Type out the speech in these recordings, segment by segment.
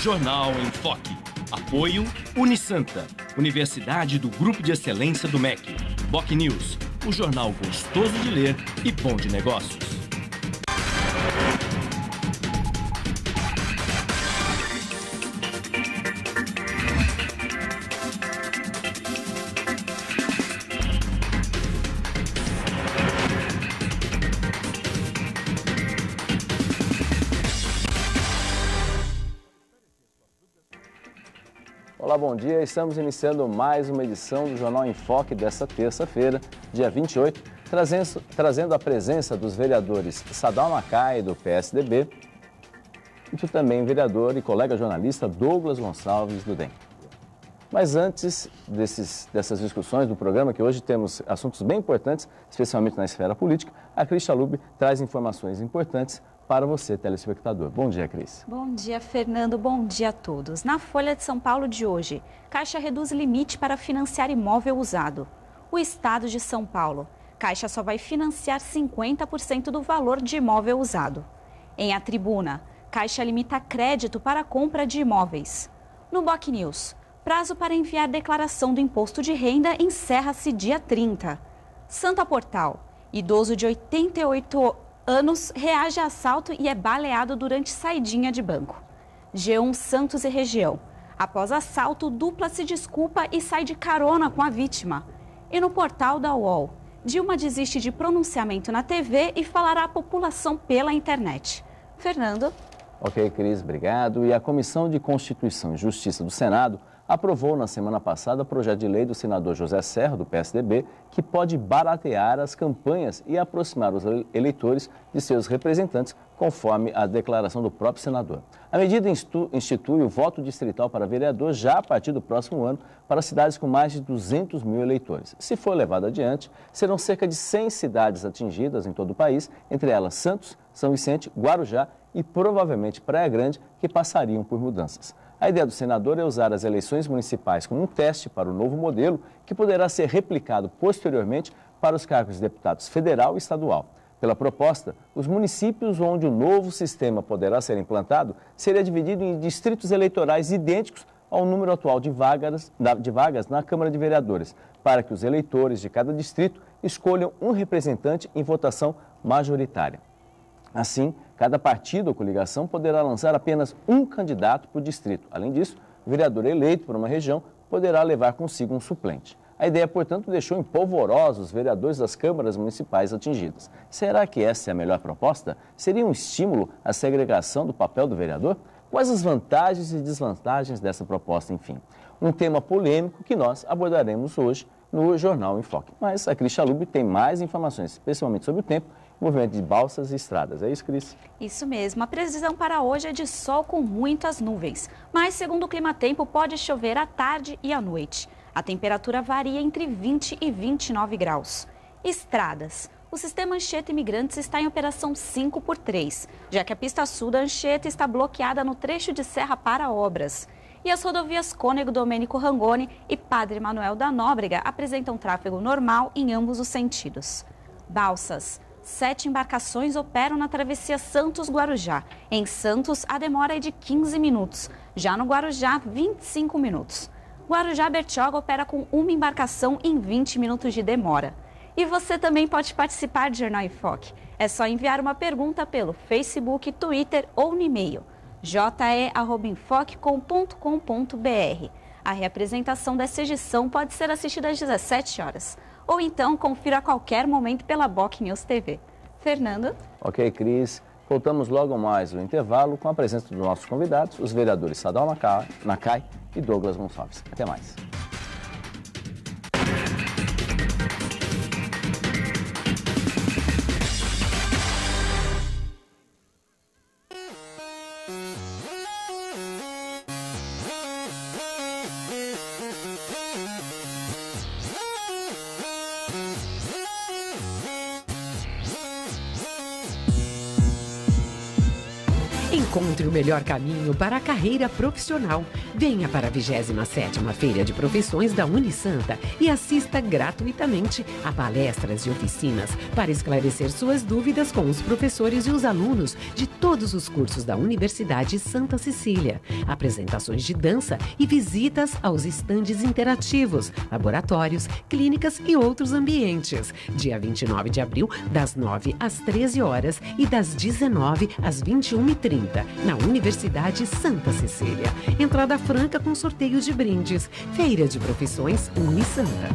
Jornal em Foque. Apoio Unisanta, Universidade do Grupo de Excelência do MEC. Boc News, o jornal gostoso de ler e bom de negócios. Olá, bom dia. Estamos iniciando mais uma edição do Jornal em Foque desta terça-feira, dia 28, trazendo a presença dos vereadores Sadal Macai, do PSDB, e também vereador e colega jornalista Douglas Gonçalves, do DEM. Mas antes dessas discussões do programa, que hoje temos assuntos bem importantes, especialmente na esfera política, a Cris Chalub traz informações importantes para você, telespectador. Bom dia, Cris. Bom dia, Fernando. Bom dia a todos. Na Folha de São Paulo de hoje, Caixa reduz limite para financiar imóvel usado. O Estado de São Paulo. Caixa só vai financiar 50% do valor de imóvel usado. Em A Tribuna, Caixa limita crédito para a compra de imóveis. No Boc News, prazo para enviar declaração do imposto de renda encerra-se dia 30. Santa Portal, idoso de 88 anos reage a assalto e é baleado durante saidinha de banco. G1 Santos e região. Após assalto, dupla se desculpa e sai de carona com a vítima. E no portal da UOL, Dilma desiste de pronunciamento na TV e falará à população pela internet. Fernando. Ok, Cris, obrigado. E a Comissão de Constituição e Justiça do Senado aprovou na semana passada o projeto de lei do senador José Serra, do PSDB, que pode baratear as campanhas e aproximar os eleitores de seus representantes, conforme a declaração do próprio senador. A medida institui o voto distrital para vereador já a partir do próximo ano para cidades com mais de 200 mil eleitores. Se for levado adiante, serão cerca de 100 cidades atingidas em todo o país, entre elas Santos, São Vicente, Guarujá e provavelmente Praia Grande, que passariam por mudanças. A ideia do senador é usar as eleições municipais como um teste para o novo modelo, que poderá ser replicado posteriormente para os cargos de deputados federal e estadual. Pela proposta, os municípios onde o novo sistema poderá ser implantado seria dividido em distritos eleitorais idênticos ao número atual de vagas na Câmara de Vereadores, para que os eleitores de cada distrito escolham um representante em votação majoritária. Assim, cada partido ou coligação poderá lançar apenas um candidato por distrito. Além disso, o vereador eleito por uma região poderá levar consigo um suplente. A ideia, portanto, deixou em polvorosa os vereadores das câmaras municipais atingidas. Será que essa é a melhor proposta? Seria um estímulo à segregação do papel do vereador? Quais as vantagens e desvantagens dessa proposta, enfim? Um tema polêmico que nós abordaremos hoje no Jornal em Foque. Mas a Cris Chalub tem mais informações, especialmente sobre o tempo, movimento de balsas e estradas. É isso, Cris? Isso mesmo. A previsão para hoje é de sol com muitas nuvens. Mas, segundo o Climatempo, pode chover à tarde e à noite. A temperatura varia entre 20 e 29 graus. Estradas. O sistema Anchieta Imigrantes está em operação 5x3, já que a pista sul da Anchieta está bloqueada no trecho de serra para obras. E as rodovias Cônego Domênico Rangoni e Padre Manuel da Nóbrega apresentam tráfego normal em ambos os sentidos. Balsas. 7 embarcações operam na travessia Santos-Guarujá. Em Santos, a demora é de 15 minutos. Já no Guarujá, 25 minutos. Guarujá-Bertioga opera com uma embarcação em 20 minutos de demora. E você também pode participar do Jornal em Foque. É só enviar uma pergunta pelo Facebook, Twitter ou no e-mail je@enfoque.com.br. A reapresentação dessa edição pode ser assistida às 17 horas. Ou então, confira a qualquer momento pela Boc News TV. Fernando? Ok, Cris. Voltamos logo mais no intervalo com a presença dos nossos convidados, os vereadores Sadal Macai e Douglas Gonçalves. Até mais. Encontre o melhor caminho para a carreira profissional. Venha para a 27ª Feira de Profissões da Unisanta e assista gratuitamente a palestras e oficinas para esclarecer suas dúvidas com os professores e os alunos de todos os cursos da Universidade Santa Cecília. Apresentações de dança e visitas aos estandes interativos, laboratórios, clínicas e outros ambientes. Dia 29 de abril, das 9 às 13 horas e das 19 às 21h30. Na Universidade Santa Cecília. Entrada franca com sorteio de brindes. Feira de Profissões Unisanta.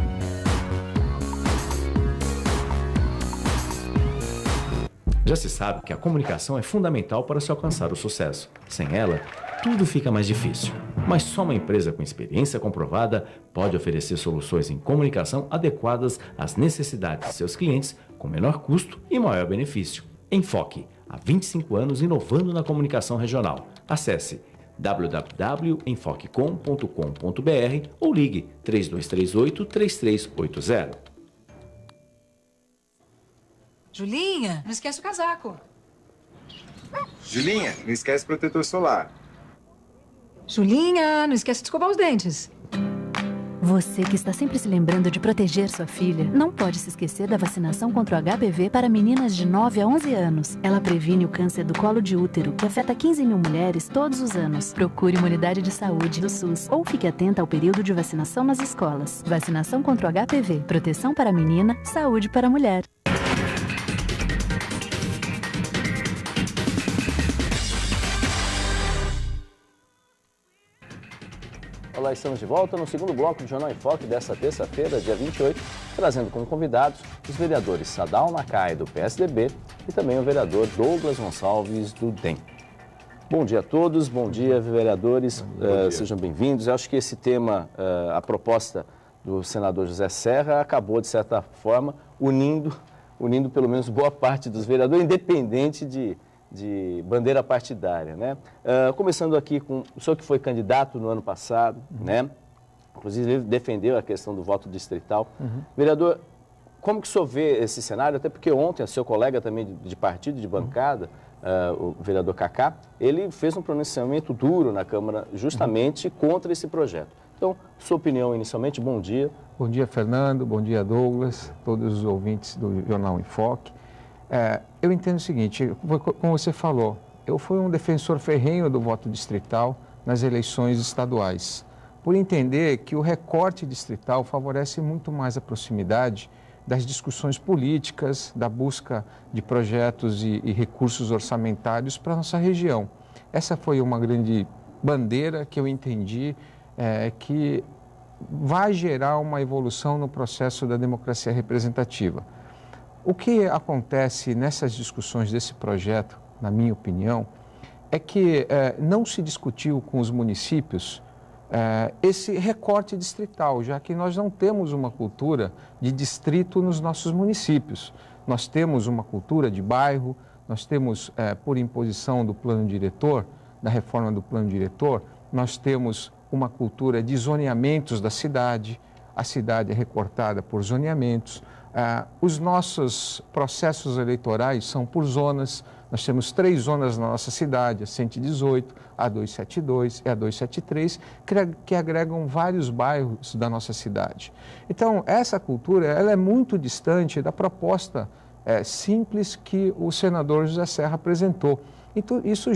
Já se sabe que a comunicação é fundamental para se alcançar o sucesso. Sem ela, tudo fica mais difícil. Mas só uma empresa com experiência comprovada pode oferecer soluções em comunicação adequadas às necessidades de seus clientes com menor custo e maior benefício. Enfoque. Há 25 anos inovando na comunicação regional. Acesse www.enfoquecom.com.br ou ligue 3238-3380. Julinha, não esquece o casaco. Julinha, não esquece o protetor solar. Julinha, não esquece de escovar os dentes. Você que está sempre se lembrando de proteger sua filha, não pode se esquecer da vacinação contra o HPV para meninas de 9 a 11 anos. Ela previne o câncer do colo de útero, que afeta 15 mil mulheres todos os anos. Procure uma unidade de saúde do SUS ou fique atenta ao período de vacinação nas escolas. Vacinação contra o HPV, proteção para a menina, saúde para a mulher. Olá, estamos de volta no segundo bloco do Jornal em Foque desta terça-feira, dia 28, trazendo como convidados os vereadores Sadal Nakai, do PSDB, e também o vereador Douglas Gonçalves, do DEM. Bom dia a todos, bom dia, vereadores, sejam bem-vindos. Eu acho que esse tema, a proposta do senador José Serra, acabou, de certa forma, unindo pelo menos boa parte dos vereadores, independente de bandeira partidária, né? Começando aqui com o senhor que foi candidato no ano passado, né? Inclusive defendeu a questão do voto distrital. Vereador, como que o senhor vê esse cenário? Até porque ontem, seu colega também de partido, de bancada, o vereador Cacá, ele fez um pronunciamento duro na Câmara justamente contra esse projeto. Então, sua opinião inicialmente, bom dia. Bom dia, Fernando, bom dia, Douglas, todos os ouvintes do Jornal em Foque. Eu entendo o seguinte, como você falou, eu fui um defensor ferrenho do voto distrital nas eleições estaduais, por entender que o recorte distrital favorece muito mais a proximidade das discussões políticas, da busca de projetos e recursos orçamentários para a nossa região. Essa foi uma grande bandeira que eu entendi que vai gerar uma evolução no processo da democracia representativa. O que acontece nessas discussões desse projeto, na minha opinião, é que não se discutiu com os municípios esse recorte distrital, já que nós não temos uma cultura de distrito nos nossos municípios. Nós temos uma cultura de bairro, nós temos, por imposição do plano diretor, da reforma do plano diretor, nós temos uma cultura de zoneamentos da cidade, a cidade é recortada por zoneamentos. Os nossos processos eleitorais são por zonas. Nós temos 3 zonas na nossa cidade, a 118, a 272 e a 273, que agregam vários bairros da nossa cidade. Então, essa cultura ela é muito distante da proposta simples que o senador José Serra apresentou. Então, isso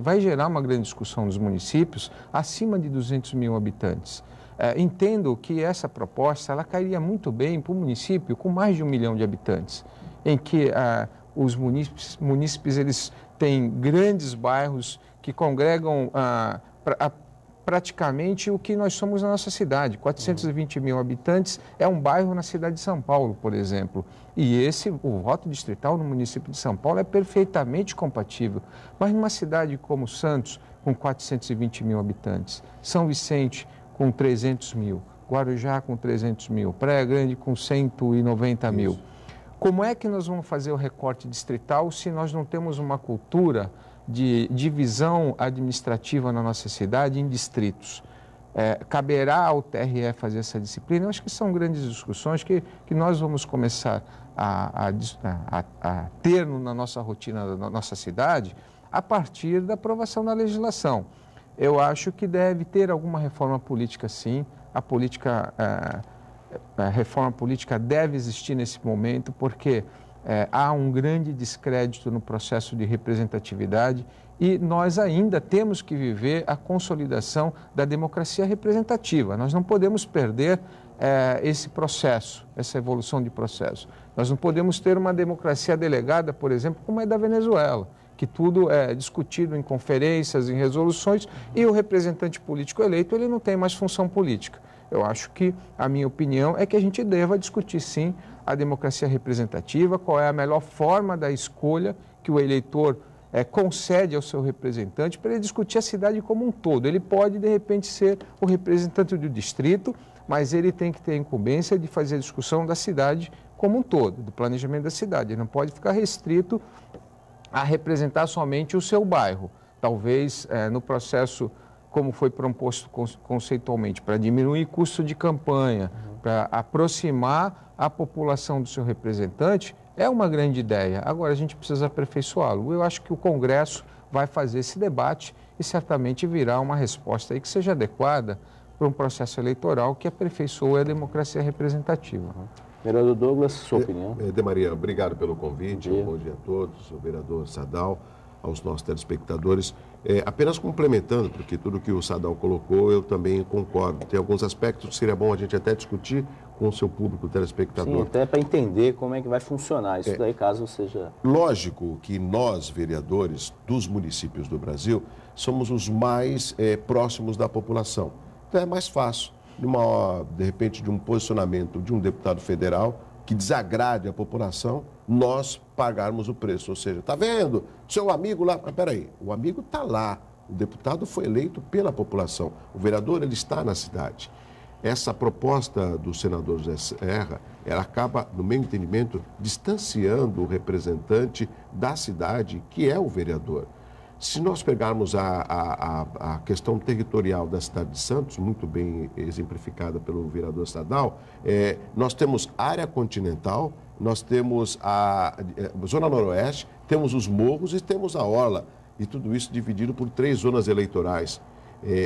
vai gerar uma grande discussão nos municípios acima de 200 mil habitantes. Entendo que essa proposta ela cairia muito bem para um município com mais de 1 milhão de habitantes, em que os munícipes eles têm grandes bairros que congregam praticamente o que nós somos na nossa cidade. 420 mil habitantes é um bairro na cidade de São Paulo, por exemplo. E o voto distrital no município de São Paulo é perfeitamente compatível. Mas numa cidade como Santos, com 420 mil habitantes, São Vicente, com 300 mil, Guarujá com 300 mil, Praia Grande com 190 mil. Como é que nós vamos fazer o recorte distrital se nós não temos uma cultura de divisão administrativa na nossa cidade em distritos? Caberá ao TRE fazer essa disciplina? Eu acho que são grandes discussões que nós vamos começar a ter na nossa rotina, na nossa cidade, a partir da aprovação da legislação. Eu acho que deve ter alguma reforma política, sim. A reforma política deve existir nesse momento, porque há um grande descrédito no processo de representatividade e nós ainda temos que viver a consolidação da democracia representativa. Nós não podemos perder esse processo, essa evolução de processo. Nós não podemos ter uma democracia delegada, por exemplo, como é da Venezuela, que tudo é discutido em conferências, em resoluções, e o representante político eleito ele não tem mais função política. Eu acho que a minha opinião é que a gente deva discutir, sim, a democracia representativa, qual é a melhor forma da escolha que o eleitor concede ao seu representante para ele discutir a cidade como um todo. Ele pode, de repente, ser o representante do distrito, mas ele tem que ter a incumbência de fazer a discussão da cidade como um todo, do planejamento da cidade. Ele não pode ficar restrito a representar somente o seu bairro. Talvez no processo, como foi proposto conceitualmente, para diminuir custo de campanha, para aproximar a população do seu representante, é uma grande ideia. Agora, a gente precisa aperfeiçoá-lo. Eu acho que o Congresso vai fazer esse debate e certamente virá uma resposta aí que seja adequada para um processo eleitoral que aperfeiçoe a democracia representativa. Vereador Douglas, sua opinião? Demaria, obrigado pelo convite. Bom dia a todos, ao vereador Sadal, aos nossos telespectadores. Apenas complementando, porque tudo que o Sadal colocou, eu também concordo. Tem alguns aspectos que seria bom a gente até discutir com o seu público telespectador. Sim, até para entender como é que vai funcionar isso daí, caso seja... Lógico que nós, vereadores dos municípios do Brasil, somos os mais próximos da população. Então é mais fácil, de repente, de um posicionamento de um deputado federal que desagrade a população, nós pagarmos o preço. Ou seja, está vendo? Seu amigo lá... Mas peraí, o amigo está lá. O deputado foi eleito pela população. O vereador, ele está na cidade. Essa proposta do senador José Serra, ela acaba, no meu entendimento, distanciando o representante da cidade, que é o vereador. Se nós pegarmos a questão territorial da cidade de Santos, muito bem exemplificada pelo vereador Sadal, nós temos área continental, nós temos a Zona Noroeste, temos os morros e temos a orla. E tudo isso dividido por 3 zonas eleitorais.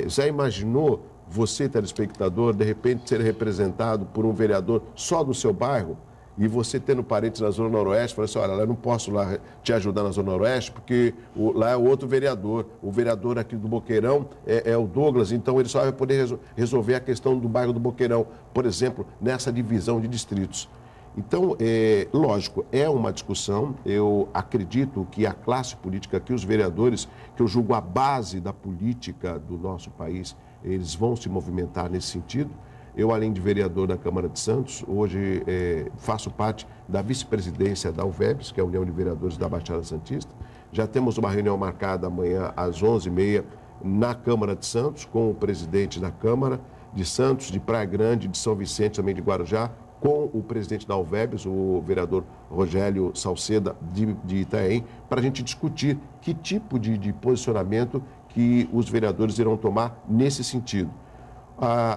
Já imaginou você, telespectador, de repente ser representado por um vereador só do seu bairro? E você tendo parentes na Zona Noroeste, fala assim, olha, eu não posso lá te ajudar na Zona Noroeste, porque lá é o outro vereador. O vereador aqui do Boqueirão é o Douglas, então ele só vai poder resolver a questão do bairro do Boqueirão, por exemplo, nessa divisão de distritos. Então, lógico, é uma discussão. Eu acredito que a classe política, que os vereadores, que eu julgo a base da política do nosso país, eles vão se movimentar nesse sentido. Eu, além de vereador da Câmara de Santos, hoje faço parte da vice-presidência da UVEBS, que é a União de Vereadores da Baixada Santista. Já temos uma reunião marcada amanhã às 11h30 na Câmara de Santos, com o presidente da Câmara de Santos, de Praia Grande, de São Vicente, também de Guarujá, com o presidente da UVEBS, o vereador Rogério Salceda, de Itaém, para a gente discutir que tipo de posicionamento que os vereadores irão tomar nesse sentido.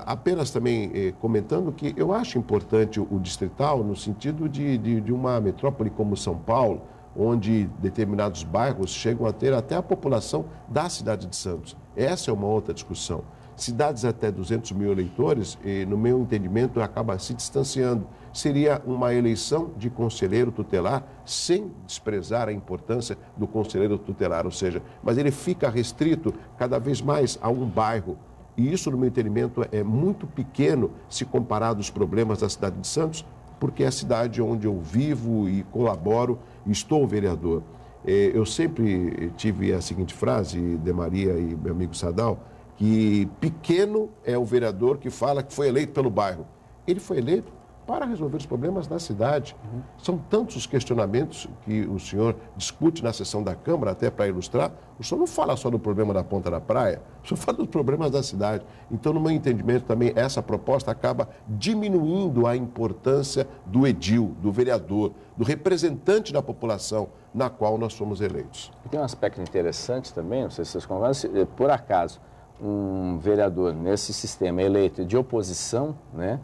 Apenas também comentando que eu acho importante o distrital no sentido de uma metrópole como São Paulo, onde determinados bairros chegam a ter até a população da cidade de Santos. Essa é uma outra discussão. Cidades até 200 mil eleitores, no meu entendimento, acaba se distanciando. Seria uma eleição de conselheiro tutelar sem desprezar a importância do conselheiro tutelar, ou seja, mas ele fica restrito cada vez mais a um bairro. E isso, no meu entendimento, é muito pequeno se comparado aos problemas da cidade de Santos, porque é a cidade onde eu vivo e colaboro e estou vereador. Eu sempre tive a seguinte frase, Demaria e meu amigo Sadal, que pequeno é o vereador que fala que foi eleito pelo bairro. Ele foi eleito para resolver os problemas da cidade. São tantos os questionamentos que o senhor discute na sessão da Câmara, até para ilustrar. O senhor não fala só do problema da ponta da praia, o senhor fala dos problemas da cidade. Então, no meu entendimento, também essa proposta acaba diminuindo a importância do edil, do vereador, do representante da população na qual nós somos eleitos. E tem um aspecto interessante também, não sei se vocês concordam, por acaso, um vereador nesse sistema eleito de oposição, né?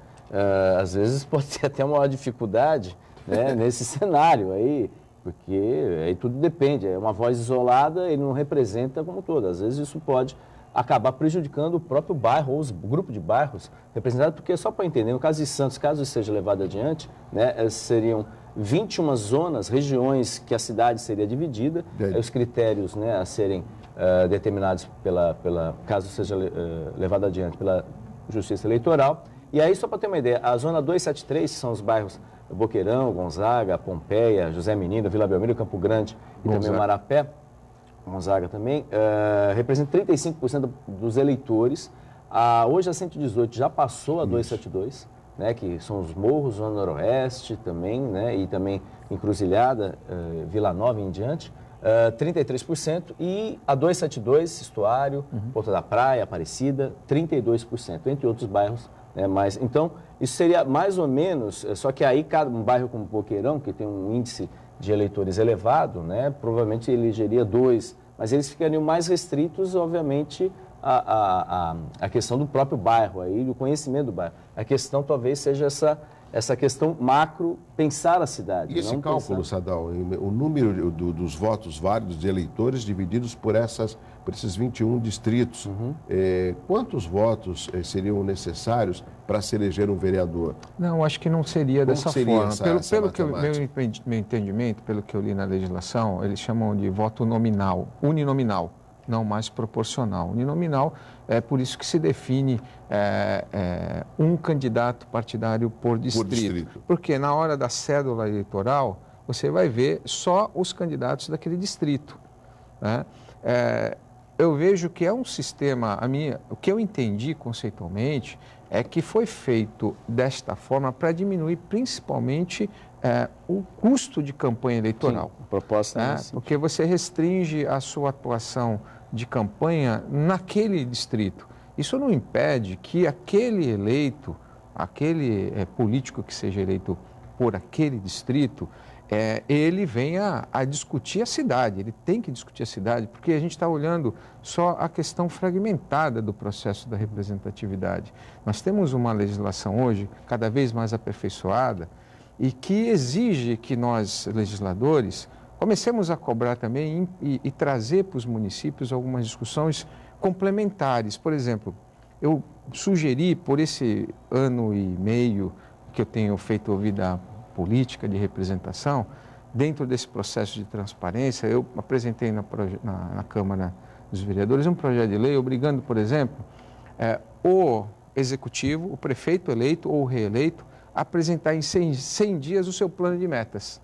Às vezes pode ter até uma maior dificuldade né, nesse cenário aí, porque aí tudo depende, é uma voz isolada, ele não representa como todo. Às vezes isso pode acabar prejudicando o próprio bairro ou o grupo de bairros representados, porque só para entender, no caso de Santos, caso isso seja levado adiante, né, seriam 21 zonas, regiões que a cidade seria dividida, os critérios, né, a serem determinados caso seja levado adiante pela Justiça Eleitoral. E aí, só para ter uma ideia, a zona 273, que são os bairros Boqueirão, Gonzaga, Pompeia, José Menino, Vila Belmiro, Campo Grande e também o Marapé, Gonzaga também, representa 35% dos eleitores. Hoje a 118 já passou a 272, né, que são os morros, Zona Noroeste também, né, e também Encruzilhada, Vila Nova em diante, 33%, e a 272, Estuário, Porto da Praia, Aparecida, 32%, entre outros bairros. Mas, então, isso seria mais ou menos, só que aí um bairro como Boqueirão, que tem um índice de eleitores elevado, né, provavelmente elegeria 2, mas eles ficariam mais restritos, obviamente, a questão do próprio bairro, aí, do conhecimento do bairro. A questão talvez seja essa questão macro, pensar a cidade. E esse cálculo, Sadal, o número dos votos válidos de eleitores divididos por esses 21 distritos, quantos votos seriam necessários para se eleger um vereador? Não, acho que não seria dessa seria forma. Pelo que meu entendimento, pelo que eu li na legislação, eles chamam de voto nominal, uninominal, não mais proporcional. Uninominal é por isso que se define um candidato partidário por distrito. Porque na hora da cédula eleitoral, você vai ver só os candidatos daquele distrito, né? Eu vejo que é um sistema, o que eu entendi conceitualmente é que foi feito desta forma para diminuir principalmente o custo de campanha eleitoral. Sim, proposta porque você restringe a sua atuação de campanha naquele distrito. Isso não impede que aquele eleito, aquele político que seja eleito por aquele distrito, ele venha a discutir a cidade, ele tem que discutir a cidade, porque a gente está olhando só a questão fragmentada do processo da representatividade. Nós temos uma legislação hoje cada vez mais aperfeiçoada e que exige que nós, legisladores, comecemos a cobrar também e trazer para os municípios algumas discussões complementares. Por exemplo, eu sugeri, por esse ano e meio que eu tenho feito vida política de representação, dentro desse processo de transparência, eu apresentei na Câmara dos Vereadores um projeto de lei obrigando, por exemplo, o executivo, o prefeito eleito ou reeleito, a apresentar em 100 dias o seu plano de metas.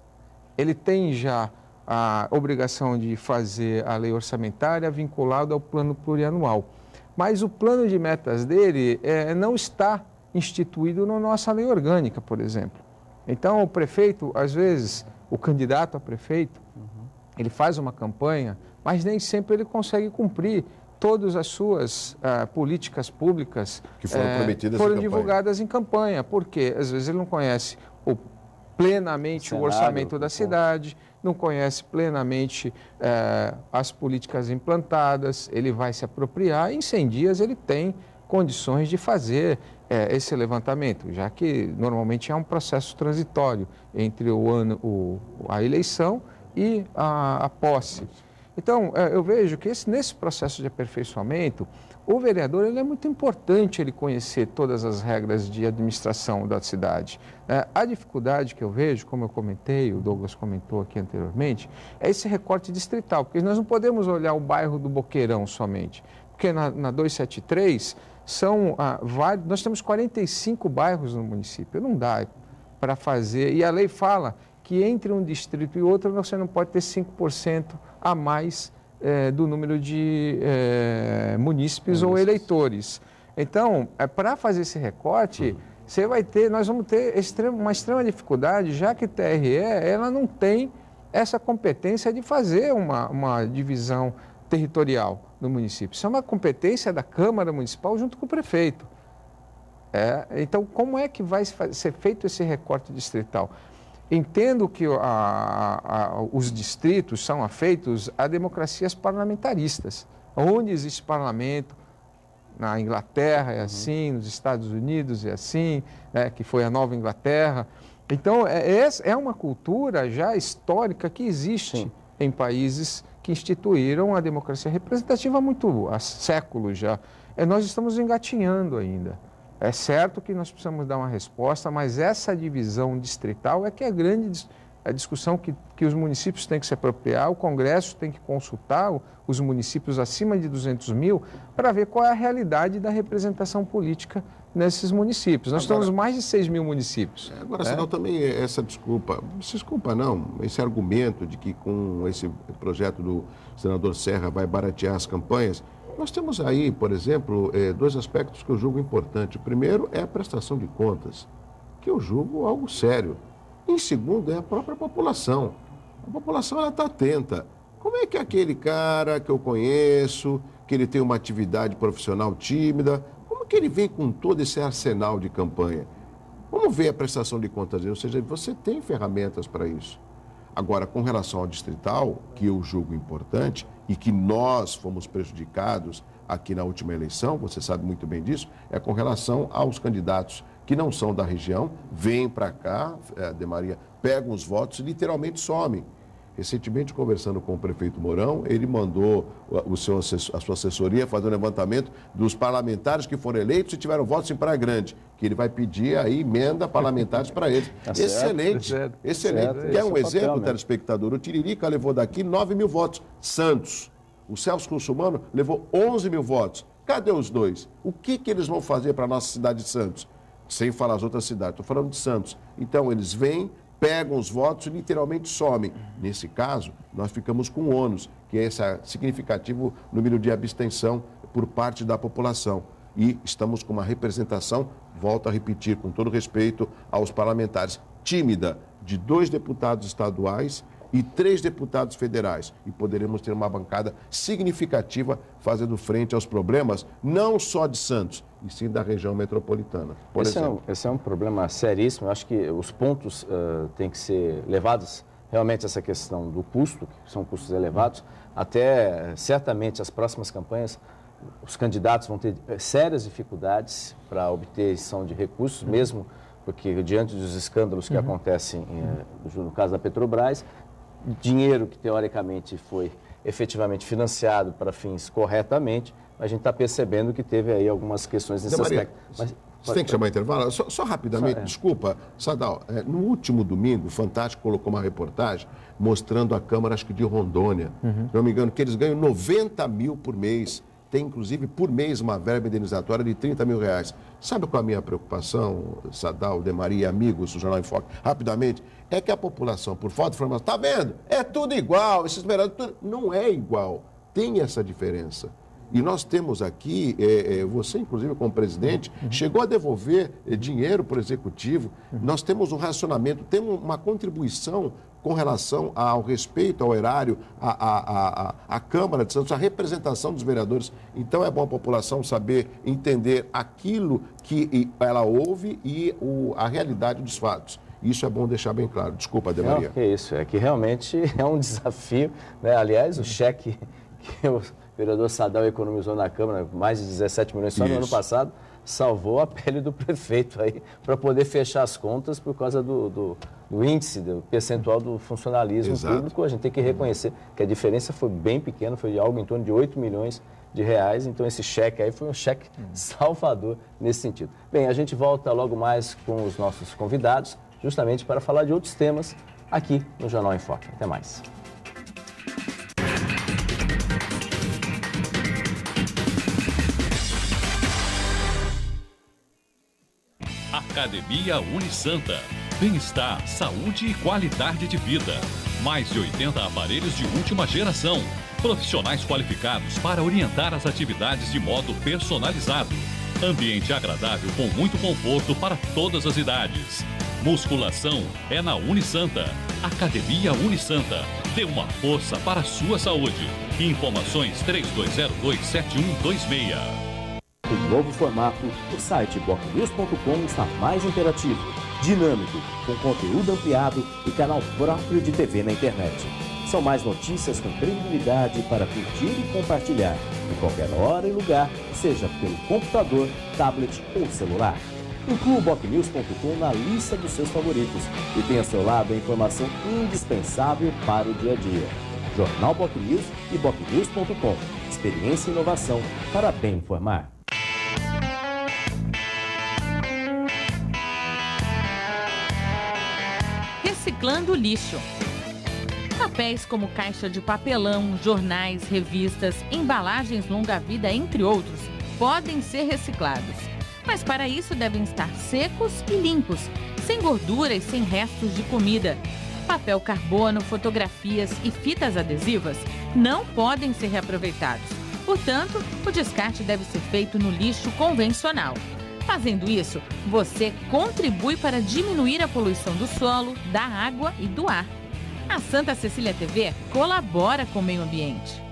Ele tem já a obrigação de fazer a lei orçamentária vinculada ao plano plurianual. Mas o plano de metas dele não está instituído na nossa lei orgânica, por exemplo. Então, o prefeito, às vezes, o candidato a prefeito, ele faz uma campanha, mas nem sempre ele consegue cumprir todas as suas políticas públicas que foram divulgadas em campanha, porque às vezes ele não conhece plenamente o orçamento da cidade, não conhece plenamente as políticas implantadas, ele vai se apropriar e em 100 dias ele tem condições de fazer esse levantamento, já que normalmente é um processo transitório entre a eleição e a posse. Então, eu vejo que nesse processo de aperfeiçoamento, o vereador ele é muito importante ele conhecer todas as regras de administração da cidade. A dificuldade que eu vejo, como eu comentei, o Douglas comentou aqui anteriormente, é esse recorte distrital, porque nós não podemos olhar o bairro do Boqueirão somente, porque na 273 nós temos 45 bairros no município, não dá para fazer, e a lei fala que entre um distrito e outro você não pode ter 5% a mais do número de munícipes ou eleitores. Então, para fazer esse recorte, nós vamos ter uma extrema dificuldade, já que a TRE ela não tem essa competência de fazer uma divisão territorial do município. Isso é uma competência da Câmara Municipal junto com o prefeito. Então, como é que vai ser feito esse recorte distrital? Entendo que os distritos são afeitos a democracias parlamentaristas, onde existe parlamento. Na Inglaterra é assim, nos Estados Unidos é assim, que foi a Nova Inglaterra. Então, essa é uma cultura já histórica que existe Sim. em países que instituíram a democracia representativa há séculos já. Nós estamos engatinhando ainda. É certo que nós precisamos dar uma resposta, mas essa divisão distrital é que é a discussão que os municípios têm que se apropriar, o Congresso tem que consultar os municípios acima de 200 mil para ver qual é a realidade da representação política nesses municípios. Nós temos mais de 6 mil municípios. Agora, senão também essa desculpa não, esse argumento de que com esse projeto do senador Serra vai baratear as campanhas, nós temos aí, por exemplo, dois aspectos que eu julgo importantes. O primeiro é a prestação de contas, que eu julgo algo sério. Em segundo, é a própria população. A população está atenta. Como é que aquele cara que eu conheço, que ele tem uma atividade profissional tímida, como que ele vem com todo esse arsenal de campanha? Vamos ver a prestação de contas dele, ou seja, você tem ferramentas para isso. Agora, com relação ao distrital, que eu julgo importante e que nós fomos prejudicados aqui na última eleição, você sabe muito bem disso, é com relação aos candidatos que não são da região, vêm para cá, Demaria, pegam os votos e literalmente somem. Recentemente, conversando com o prefeito Mourão, ele mandou a sua assessoria fazer um levantamento dos parlamentares que foram eleitos e tiveram votos em Praia Grande, que ele vai pedir aí emenda parlamentares para eles. Excelente, excelente. Quer um exemplo, telespectador? O Tiririca levou daqui 9 mil votos. Santos. O Celso Russomano levou 11 mil votos. Cadê os dois? O que eles vão fazer para a nossa cidade de Santos? Sem falar as outras cidades, estou falando de Santos. Então, eles vêm, pegam os votos e literalmente somem. Nesse caso, nós ficamos com ônus, que é esse significativo número de abstenção por parte da população. E estamos com uma representação, volto a repetir, com todo respeito aos parlamentares, tímida, de 2 deputados estaduais e 3 deputados federais. E poderemos ter uma bancada significativa fazendo frente aos problemas, não só de Santos, e sim da região metropolitana, por exemplo. Esse é um problema seríssimo. Eu acho que os pontos têm que ser levados realmente essa questão do custo, que são custos elevados, até certamente as próximas campanhas, os candidatos vão ter sérias dificuldades para obtenção de recursos, mesmo porque diante dos escândalos que acontecem no caso da Petrobras, dinheiro que teoricamente foi efetivamente financiado para fins corretamente, a gente está percebendo que teve aí algumas questões nesse aspecto. Você tem que chamar intervalo? Só rapidamente, desculpa, Sadal, no último domingo, o Fantástico colocou uma reportagem mostrando a Câmara, acho que de Rondônia, se não me engano, que eles ganham 90 mil por mês. Tem, inclusive, por mês, uma verba indenizatória de 30 mil reais. Sabe qual é a minha preocupação, Sadal, Demaria, amigos do Jornal em Foque? Rapidamente, é que a população, por falta de informação, está vendo? É tudo igual, esses vereadores, não é igual. Tem essa diferença. E nós temos aqui, você, inclusive, como presidente, chegou a devolver dinheiro para o Executivo. Nós temos um racionamento, temos uma contribuição com relação ao respeito ao erário, à Câmara de Santos, à representação dos vereadores. Então, é bom a população saber, entender aquilo que ela ouve e a realidade dos fatos. Isso é bom deixar bem claro. Desculpa, Demaria. É isso, é que realmente é um desafio, né? Aliás, o cheque que o vereador Sadal economizou na Câmara, mais de 17 milhões só no ano passado, salvou a pele do prefeito aí para poder fechar as contas por causa do índice, do percentual do funcionalismo público. A gente tem que reconhecer que a diferença foi bem pequena, foi de algo em torno de 8 milhões de reais, então esse cheque aí foi um cheque salvador nesse sentido. Bem, a gente volta logo mais com os nossos convidados, justamente para falar de outros temas aqui no Jornal em Foque. Até mais. Academia Unisanta. Bem-estar, saúde e qualidade de vida. Mais de 80 aparelhos de última geração. Profissionais qualificados para orientar as atividades de modo personalizado. Ambiente agradável com muito conforto para todas as idades. Musculação é na Unisanta. Academia Unisanta. Dê uma força para a sua saúde. Informações 3202-7126. Em novo formato, o site bocnews.com está mais interativo, dinâmico, com conteúdo ampliado e canal próprio de TV na internet. São mais notícias com credibilidade para curtir e compartilhar, em qualquer hora e lugar, seja pelo computador, tablet ou celular. Inclua o BocNews.com na lista dos seus favoritos e tenha ao seu lado a informação indispensável para o dia a dia. Jornal BocNews e BocNews.com. Experiência e inovação para bem informar. Reciclando lixo. Papéis como caixa de papelão, jornais, revistas, embalagens longa-vida, entre outros, podem ser reciclados. Mas para isso devem estar secos e limpos, sem gordura e sem restos de comida. Papel carbono, fotografias e fitas adesivas não podem ser reaproveitados. Portanto, o descarte deve ser feito no lixo convencional. Fazendo isso, você contribui para diminuir a poluição do solo, da água e do ar. A Santa Cecília TV colabora com o meio ambiente.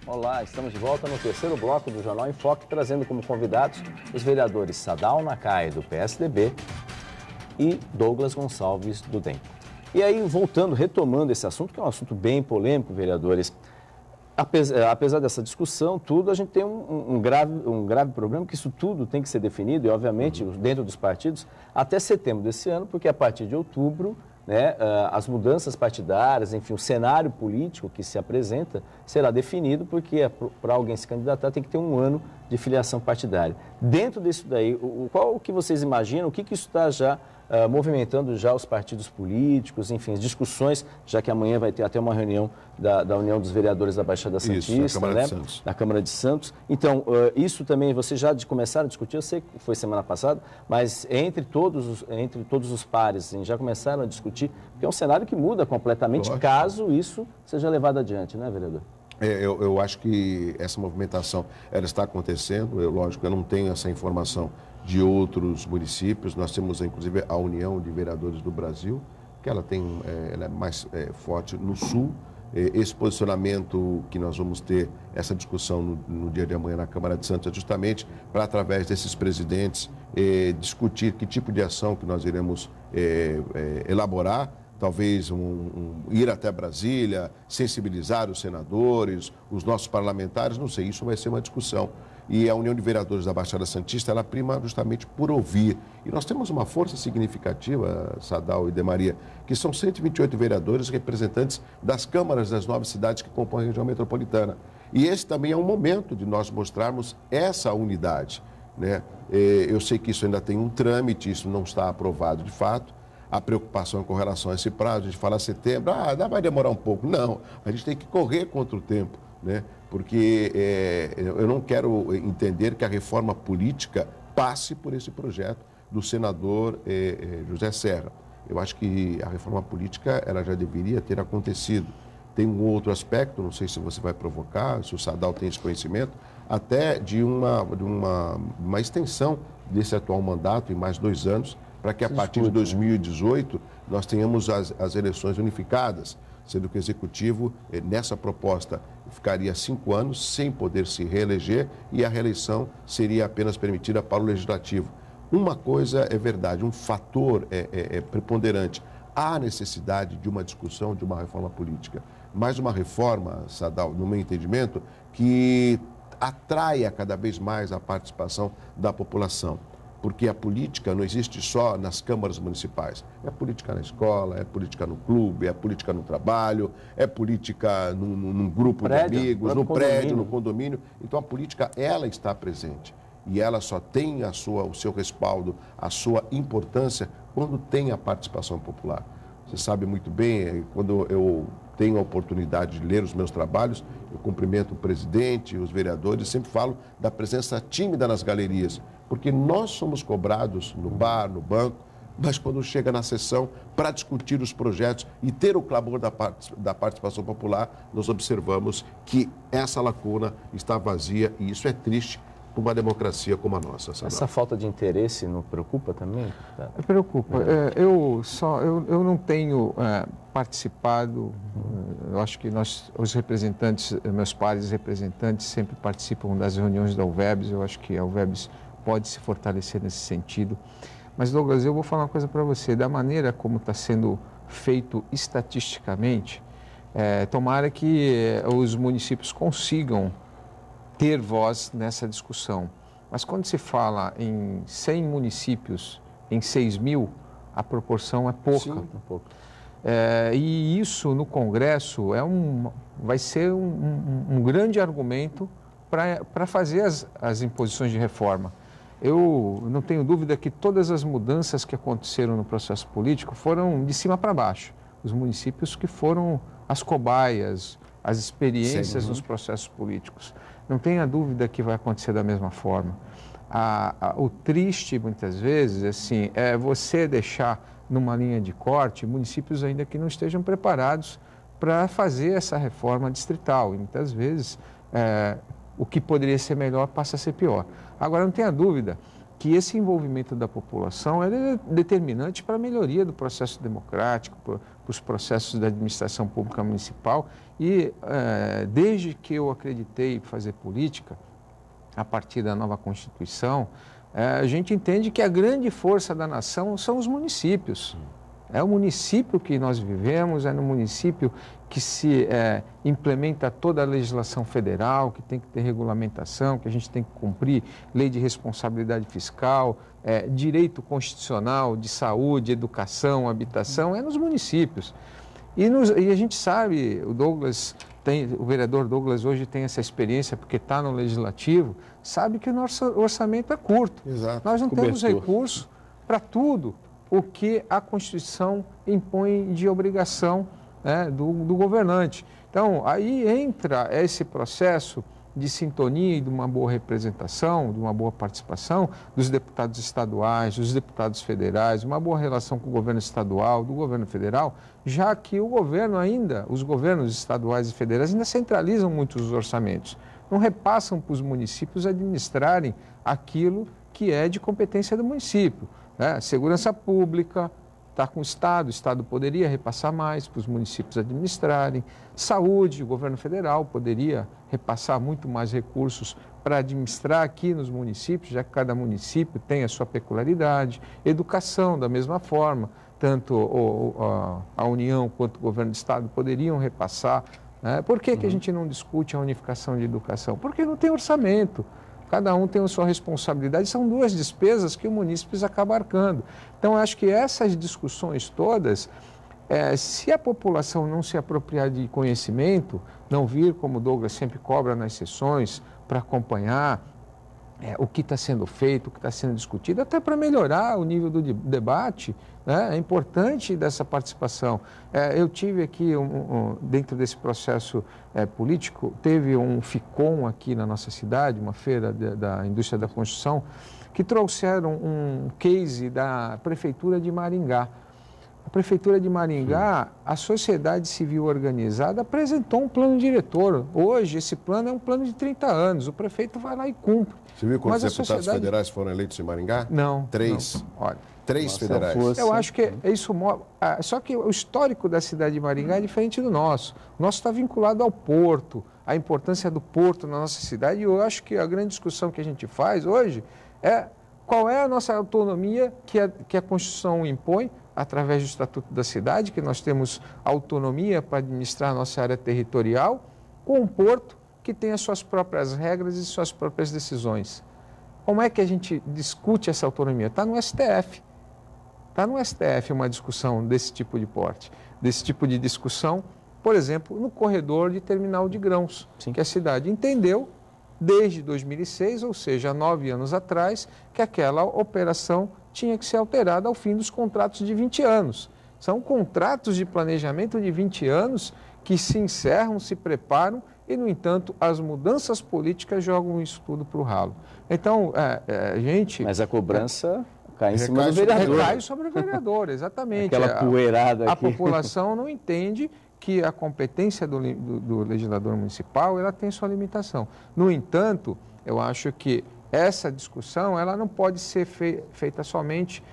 Olá, estamos de volta no terceiro bloco do Jornal em Foque, trazendo como convidados os vereadores Sadal Nakai, do PSDB, e Douglas Gonçalves, do DEM. E aí, retomando esse assunto, que é um assunto bem polêmico, vereadores, apesar dessa discussão, tudo, a gente tem um grave problema, que isso tudo tem que ser definido, e obviamente, dentro dos partidos, até setembro desse ano, porque a partir de outubro, né, as mudanças partidárias, enfim, o cenário político que se apresenta será definido, porque para alguém se candidatar tem que ter um ano de filiação partidária. Dentro disso daí, qual o que vocês imaginam, o que isso está já movimentando já os partidos políticos, enfim, as discussões, já que amanhã vai ter até uma reunião da União dos Vereadores da Baixada Santista, isso, na Câmara né? de Santos. Na Câmara de Santos. Então, isso também, vocês já começaram a discutir, eu sei que foi semana passada, mas entre todos os pares, assim, já começaram a discutir, porque é um cenário que muda completamente, lógico, caso isso seja levado adiante, né, vereador? Eu acho que essa movimentação ela está acontecendo, lógico, eu não tenho essa informação de outros municípios. Nós temos, inclusive, a União de Vereadores do Brasil, que ela é mais forte no Sul. Esse posicionamento que nós vamos ter, essa discussão no dia de amanhã na Câmara de Santos, é justamente para, através desses presidentes, discutir que tipo de ação que nós iremos elaborar, talvez ir até Brasília, sensibilizar os senadores, os nossos parlamentares, não sei, isso vai ser uma discussão. E a União de Vereadores da Baixada Santista, ela prima justamente por ouvir. E nós temos uma força significativa, Sadal e Demaria, que são 128 vereadores representantes das câmaras das 9 cidades que compõem a região metropolitana. E esse também é um momento de nós mostrarmos essa unidade, né? Eu sei que isso ainda tem um trâmite, isso não está aprovado de fato. A preocupação com relação a esse prazo, a gente fala setembro, vai demorar um pouco. Não, a gente tem que correr contra o tempo, né? Porque eu não quero entender que a reforma política passe por esse projeto do senador José Serra. Eu acho que a reforma política ela já deveria ter acontecido. Tem um outro aspecto, não sei se você vai provocar, se o Sadal tem esse conhecimento, até de uma extensão desse atual mandato em mais 2 anos, para que a partir de 2018 nós tenhamos as eleições unificadas, sendo que o Executivo, nessa proposta, ficaria 5 anos sem poder se reeleger e a reeleição seria apenas permitida para o Legislativo. Uma coisa é verdade, um fator preponderante. Há necessidade de uma discussão, de uma reforma política, mas uma reforma, Sadal, no meu entendimento, que atraia cada vez mais a participação da população. Porque a política não existe só nas câmaras municipais. É política na escola, é política no clube, é política no trabalho, é política num grupo de amigos, no prédio, no condomínio. Então a política, ela está presente. E ela só tem o seu respaldo, a sua importância quando tem a participação popular. Você sabe muito bem, quando eu tenho a oportunidade de ler os meus trabalhos, eu cumprimento o presidente, os vereadores, sempre falo da presença tímida nas galerias, porque nós somos cobrados no bar, no banco, mas quando chega na sessão para discutir os projetos e ter o clamor da participação popular, nós observamos que essa lacuna está vazia e isso é triste para uma democracia como a nossa. Essa falta de interesse não preocupa também? Preocupa. Eu não tenho participado, eu acho que os representantes, meus pares representantes sempre participam das reuniões da UVEBS, eu acho que a UVEBS pode se fortalecer nesse sentido. Mas, Douglas, eu vou falar uma coisa para você, da maneira como está sendo feito estatisticamente, tomara que os municípios consigam ter voz nessa discussão. Mas quando se fala em 100 municípios, em 6 mil, a proporção é pouca. Sim, é pouco. E isso no Congresso vai ser um grande argumento para fazer as imposições de reforma. Eu não tenho dúvida que todas as mudanças que aconteceram no processo político foram de cima para baixo. Os municípios que foram as cobaias, as experiências nos processos políticos. Não tenha dúvida que vai acontecer da mesma forma. O triste, muitas vezes, assim, é você deixar numa linha de corte municípios ainda que não estejam preparados para fazer essa reforma distrital. E muitas vezes o que poderia ser melhor passa a ser pior. Agora, não tenha dúvida que esse envolvimento da população é determinante para a melhoria do processo democrático, para os processos da administração pública municipal. E desde que eu acreditei em fazer política, a partir da nova Constituição, a gente entende que a grande força da nação são os municípios. É o município que nós vivemos, é no município que se implementa toda a legislação federal, que tem que ter regulamentação, que a gente tem que cumprir lei de responsabilidade fiscal, direito constitucional de saúde, educação, habitação, é nos municípios. E a gente sabe, o vereador Douglas hoje tem essa experiência porque está no Legislativo, sabe que o nosso orçamento é curto. Exato. Nós não temos recurso para tudo o que a Constituição impõe de obrigação do governante. Então, aí entra esse processo de sintonia e de uma boa representação, de uma boa participação dos deputados estaduais, dos deputados federais, uma boa relação com o governo estadual, do governo federal, já que os governos estaduais e federais ainda centralizam muito os orçamentos, não repassam para os municípios administrarem aquilo que é de competência do município. Segurança pública está com o Estado poderia repassar mais para os municípios administrarem. Saúde, o governo federal poderia repassar muito mais recursos para administrar aqui nos municípios, já que cada município tem a sua peculiaridade. Educação, da mesma forma, tanto a União quanto o governo do Estado poderiam repassar. Por que a gente não discute a unificação de educação? Porque não tem orçamento. Cada um tem a sua responsabilidade, são duas despesas que o munícipe acaba arcando. Então, acho que essas discussões todas, se a população não se apropriar de conhecimento, não vir, como o Douglas sempre cobra nas sessões, para acompanhar o que está sendo feito, o que está sendo discutido, até para melhorar o nível do debate, é importante dessa participação. Eu tive aqui, dentro desse processo político, teve um FICOM aqui na nossa cidade, uma feira da indústria da construção, que trouxeram um case da Prefeitura de Maringá. A Prefeitura de Maringá, a sociedade civil organizada apresentou um plano diretor. Hoje, esse plano é um plano de 30 anos. O prefeito vai lá e cumpre. Você viu quantos deputados federais foram eleitos em Maringá? Não. 3. Não. Olha, 3 federais. Eu acho que isso mostra. Só que o histórico da cidade de Maringá é diferente do nosso. O nosso está vinculado ao porto, à importância do porto na nossa cidade. E eu acho que a grande discussão que a gente faz hoje é qual é a nossa autonomia que a Constituição impõe através do Estatuto da Cidade, que nós temos autonomia para administrar a nossa área territorial, com um porto que tem as suas próprias regras e suas próprias decisões. Como é que a gente discute essa autonomia? Está no STF. Está no STF uma discussão desse tipo de porte, desse tipo de discussão, por exemplo, no corredor de terminal de grãos, que a cidade entendeu desde 2006, ou seja, 9 anos atrás, que aquela operação tinha que ser alterada ao fim dos contratos de 20 anos. São contratos de planejamento de 20 anos que se encerram, se preparam e, no entanto, as mudanças políticas jogam isso tudo para o ralo. Então, a gente... Mas a cobrança cai em cima do vereador. Recai sobre o vereador, exatamente. Aquela poeirada aqui. A população não entende que a competência do legislador municipal ela tem sua limitação. No entanto, eu acho que essa discussão ela não pode ser feita somente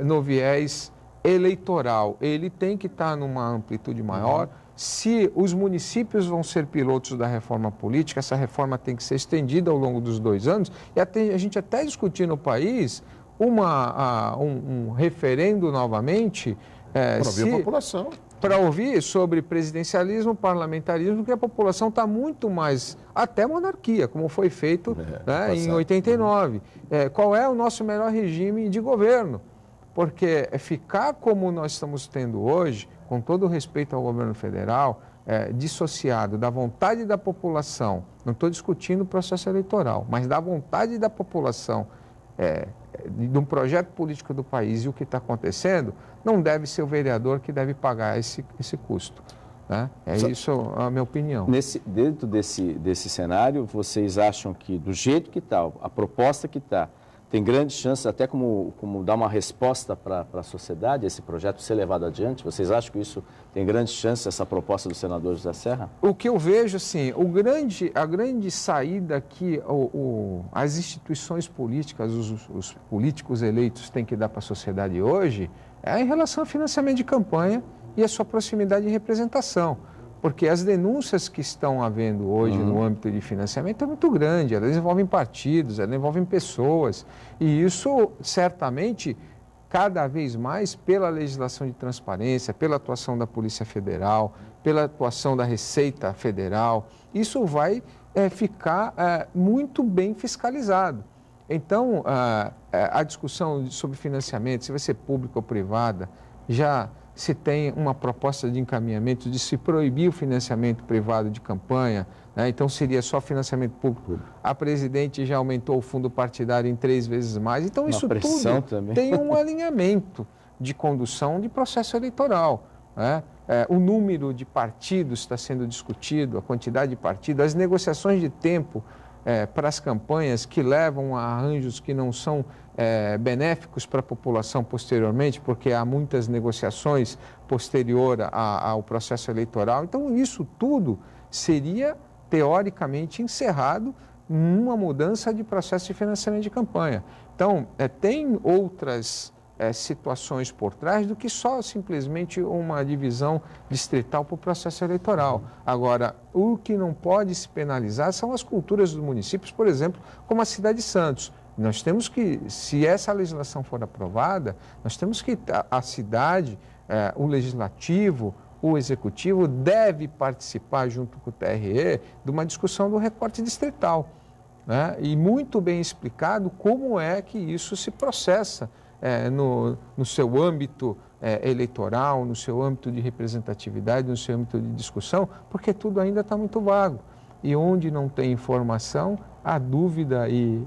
no viés eleitoral. Ele tem que estar numa amplitude maior. Se os municípios vão ser pilotos da reforma política, essa reforma tem que ser estendida ao longo dos 2 anos. E a gente até discutir no país um referendo novamente Para ouvir a população. Para ouvir sobre presidencialismo, parlamentarismo, que a população está muito mais, até monarquia, como foi feito em 89. Qual é o nosso melhor regime de governo? Porque ficar como nós estamos tendo hoje, com todo o respeito ao governo federal, dissociado da vontade da população, não estou discutindo o processo eleitoral, mas da vontade da população, de um projeto político do país e o que está acontecendo, não deve ser o vereador que deve pagar esse custo. Né? Isso a minha opinião. Dentro desse cenário, vocês acham que, do jeito que está, a proposta que está, tem grandes chances até como dar uma resposta para a sociedade, esse projeto ser levado adiante? Vocês acham que isso tem grandes chances, essa proposta do senador José Serra? O que eu vejo, assim, a grande saída que as instituições políticas, os políticos eleitos têm que dar para a sociedade hoje é em relação ao financiamento de campanha e a sua proximidade de representação. Porque as denúncias que estão havendo hoje no âmbito de financiamento é muito grande, elas envolvem partidos, elas envolvem pessoas, e isso certamente, cada vez mais, pela legislação de transparência, pela atuação da Polícia Federal, pela atuação da Receita Federal, isso vai ficar muito bem fiscalizado. Então, a discussão sobre financiamento, se vai ser pública ou privada, já se tem uma proposta de encaminhamento de se proibir o financiamento privado de campanha, né? Então seria só financiamento público. A presidente já aumentou o fundo partidário em 3 vezes mais. Então isso tudo também tem um alinhamento de condução de processo eleitoral, né? O número de partidos está sendo discutido, a quantidade de partidos, as negociações de tempo para as campanhas que levam a arranjos que não são benéficos para a população posteriormente, porque há muitas negociações posterior ao processo eleitoral. Então, isso tudo seria, teoricamente, encerrado numa mudança de processo de financiamento de campanha. Então, tem outras situações por trás do que só simplesmente uma divisão distrital para o processo eleitoral. Agora, o que não pode se penalizar são as culturas dos municípios, por exemplo, como a cidade de Santos. Nós temos que, se essa legislação for aprovada, nós temos que a cidade, o legislativo, o executivo deve participar junto com o TRE de uma discussão do recorte distrital, né? E muito bem explicado como é que isso se processa no seu âmbito eleitoral, no seu âmbito de representatividade, no seu âmbito de discussão, porque tudo ainda está muito vago. E onde não tem informação, a dúvida e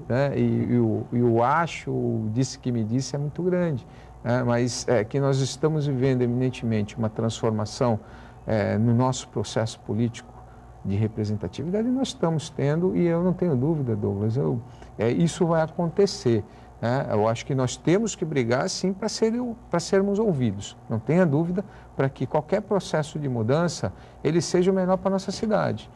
o acho, o disse que me disse é muito grande. Mas que nós estamos vivendo eminentemente uma transformação no nosso processo político de representatividade, nós estamos tendo, e eu não tenho dúvida, Douglas, isso vai acontecer. Eu acho que nós temos que brigar, sim, para sermos ouvidos. Não tenha dúvida, para que qualquer processo de mudança, ele seja o melhor para a nossa cidade.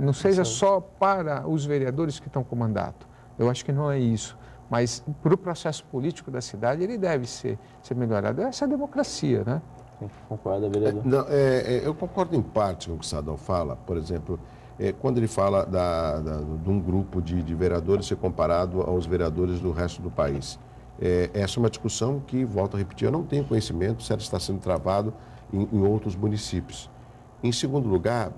Não seja só para os vereadores que estão com mandato. Eu acho que não é isso. Mas para o processo político da cidade, ele deve ser melhorado. Essa é a democracia, né? Concorda, vereador? Eu concordo em parte com o que o Sadal fala. Por exemplo, quando ele fala de um grupo de vereadores ser comparado aos vereadores do resto do país. Essa é uma discussão que, volto a repetir, eu não tenho conhecimento se ela está sendo travado em outros municípios. Em segundo lugar,